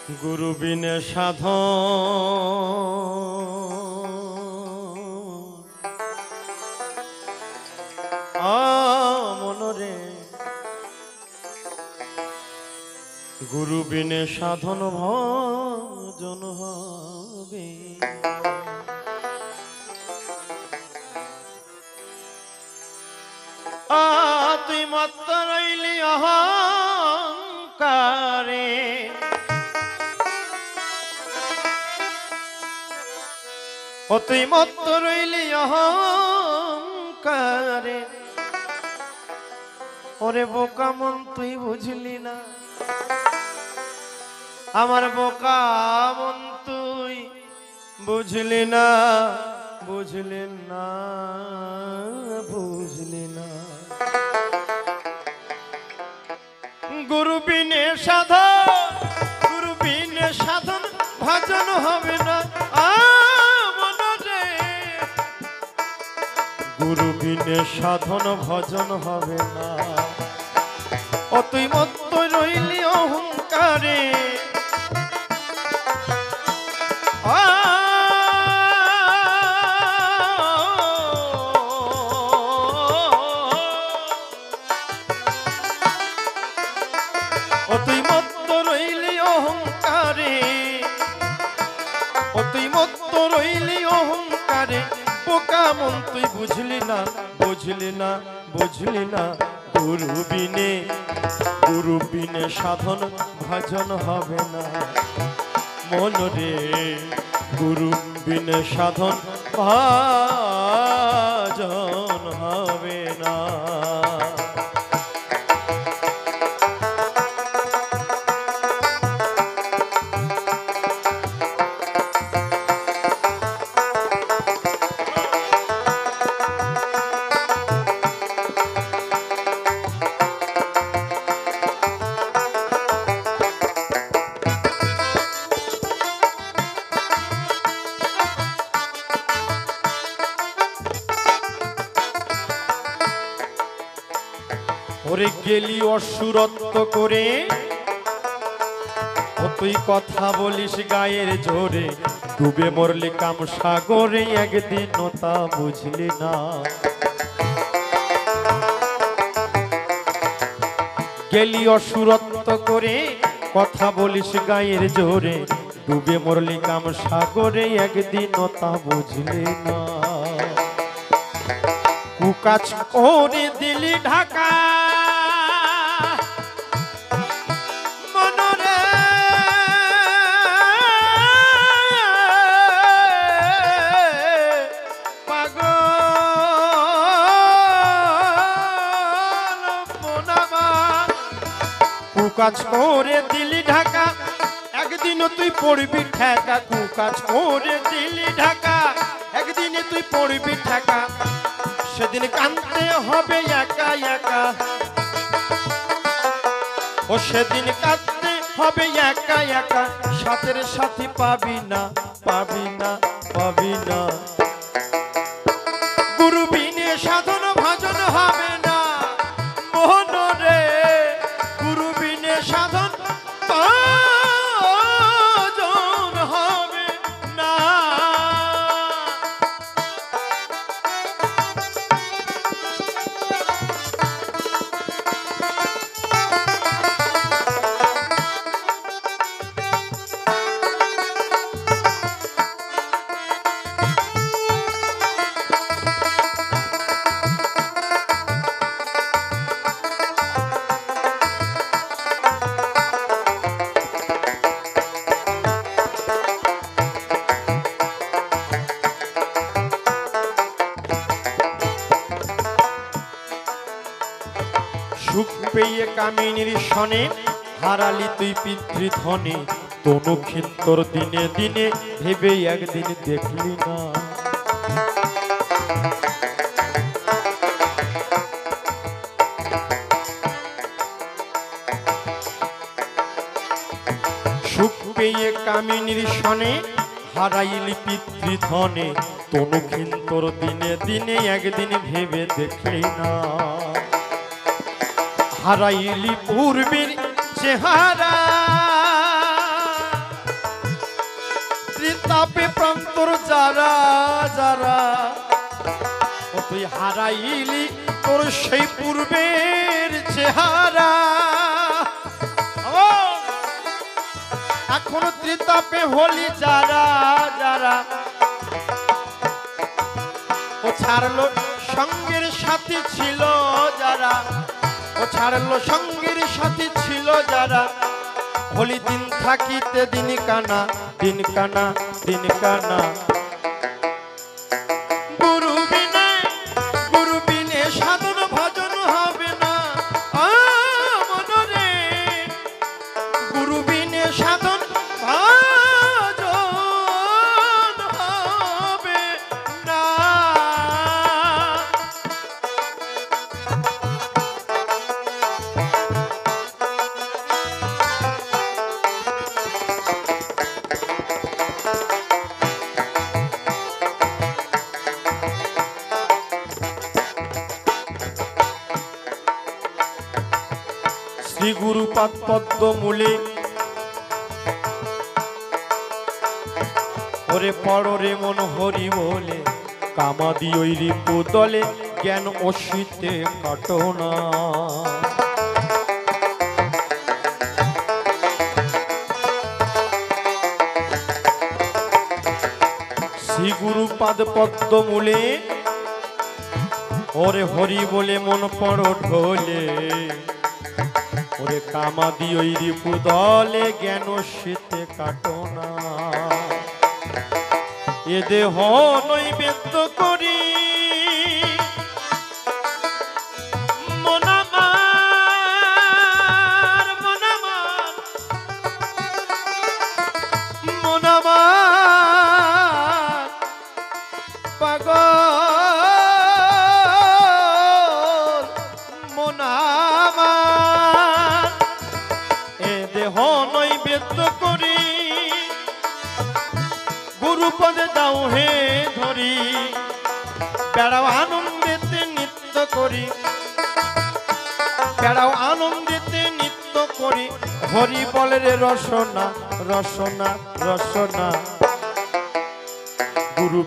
গুরু বিনে সাধন মনরে গুরু বিনে সাধন ভজন হবে। তুই মত্ত রইলি অহংকারে, তুই মত্ত রইলি অহংকারে। ওরে বোকা মন তুই বুঝলি না, আমার বোকা মন তুই বুঝলি না, বুঝলি না, বুঝলি না। গুরু বিনে সাধন, গুরু বিনে সাধন ভজন হবে না। গুরু বিনে সাধন ভজন হবে না। ও তুই মত্ত রইলি অহংকারে, ও তুই মত্ত রইলি অহংকারে, ও তুই মত্ত রইলি অহংকারে। বোকা মন তুই বুঝলি না, বুঝলি না, বুঝলি না। গুরু বিনে, গুরু বিনে সাধন ভজন হবে না মন রে। গুরু বিনে সাধন ভজন হবে না। ওরে গেলি অসুরত্ব করে, ও তুই কথা বলিস গায়ের জোরে। ডুবে মরলি কাম সাগরে, একদিন তা বুঝলি না। গেলি অসুরত্ব করে, কথা বলিস গায়ের জোরে। ডুবে মরলি কাম সাগরে, একদিন তা বুঝলি না। কুকাজ করে দিলি ঢাকা, কুকাজ করে দিলি ঢাকা, একদিন তুই পড়বি ঠেকা। কুকাজ করে দিলি ঢাকা, একদিন তুই পড়বি ঠেকা। সেদিন কাঁদতে হবে একা একা, ও সেদিন কাঁদতে হবে একা একা। সাথের সাথী পাবি না, পাবি না, পাবি না। গুরু বিনে সাধন ভজন হবে না মোহন রে। গুরু বিনে সাধন ভজন হবে না। সুখ পেয়ে কামিনীর সনে, হারালি তুই পিতৃধনে। তনু ক্ষিন্তর দিনে দিনে, ভেবে একদিন দেখলি না। সুখ পেয়ে কামিনীর সনে, হারাইলি পিতৃধনে। তনু ক্ষিন্তর দিনে দিনে, একদিন ভেবে দেখলি না। হারাইলি পূর্বের চেহারা, ত্রিতাপে প্রান্তর যারা যারা ও তুই হারাইলি তোর সেই পূর্বের চেহারা এখনো ত্রিতাপে হলি যারা যারা ও ছাড়লো সঙ্গের সাথী ছিল যারা ও ছাড়লো সঙ্গের সাথী ছিল যারা হলি দিন থাকিতে দিন কানা দিন কানা দিন কানা গুরু বিনে সাধন ভজন হবে না মনরে গুরু বিনে সাধন ভজন হবে না শ্রী গুরুপাদ পদ্ম মূলে ওরে পড়রে মন হরি বলে কামাদি ওই রিপু দলে জ্ঞান অসিতে কাটনা শ্রী গুরুপাদ পদ্ম মূলে ওরে হরি বলে মন পড় ঢোলে ওরে কামাদি ওই রিপু দলে জ্ঞান শীতে কাটনা এ দেহ নৈবেদ্য করি মনামার মনামার মনামার পাগল মনামার এ দেহ নৈবেদ্য করি গুরুপদে দাও হে ধরি বেড়াও আনন্দেতে নৃত্য করি বেড়াও আনন্দেতে নৃত্য করি হরি বলে রে রসনা রসনা রসনা গুরু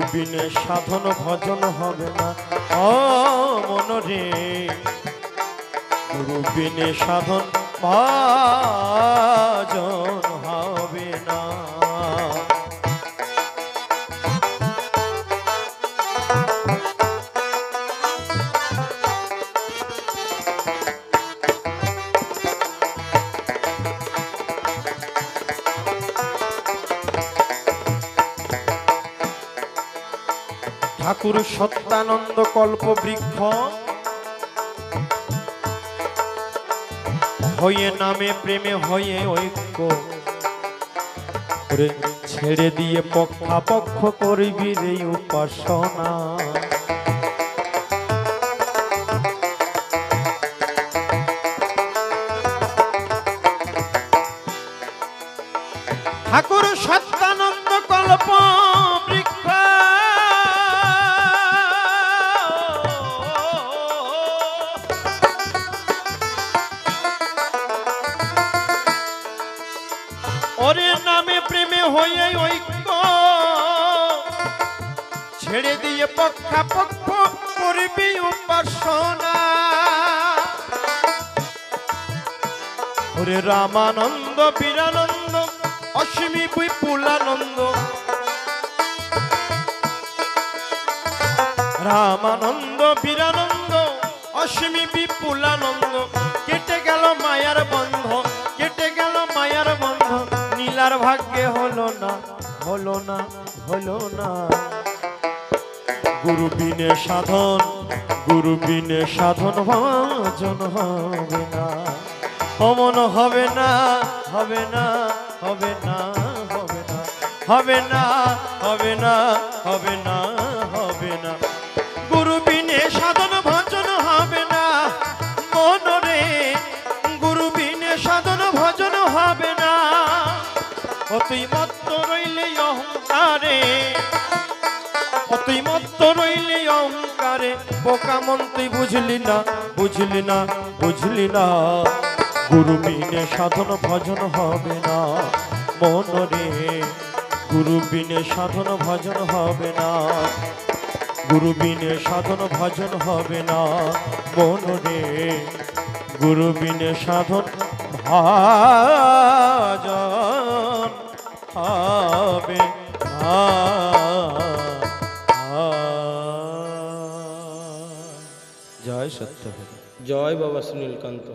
বিনে সাধন ভজন হবে না ও মনরে গুরু বিনে সাধন ভজন হবে না ঠাকুর সত্যানন্দ কল্প বৃক্ষ হয়ে নামে প্রেমে হয়ে ঐক্য ছেড়ে দিয়ে পক্ষাপক্ষ করবি রে উপাসনা ঠাকুর সত্যানন্দ কল্প বৃক্ষ ওরে নামে প্রেমে হয়ে ঐক্য ছেড়ে দিয়ে পক্ষাপক্ষ করবি উপাসনা ওরে রামানন্দ বীরানন্দ অসীমী বিপুলানন্দ রামানন্দ বীরানন্দ অসীমী বিপুলানন্দ কেটে গেল মায়ার বন্ধ কেটে গেল মায়ার বন্ধ নীলার ভাগ্যে হলো না হলো না হলো না গুরু বিনে সাধন ভজন হবে না অমন হবে না হবে না হবে না হবে না হবে না হবে না হবে না হবে না গুরু বিনে সাধন ভজন হবে না মনরে গুরু বিনে সাধন ভজন হবে না ও তুই মত্ত রইলে অহংকারে ও তুই মত্ত রইলে অহংকারে বোকা মন তুই বুঝলি না বুঝলি না বুঝলি না গুরু বিনে সাধন ভজন হবে না মন রে। গুরু বিনে সাধন ভজন হবে না, গুরু বিনে সাধন ভজন হবে না মন রে। গুরু বিনে সাধন ভজন হবে না। জয় সত্য। জয় বাবা সুনীলকান্ত।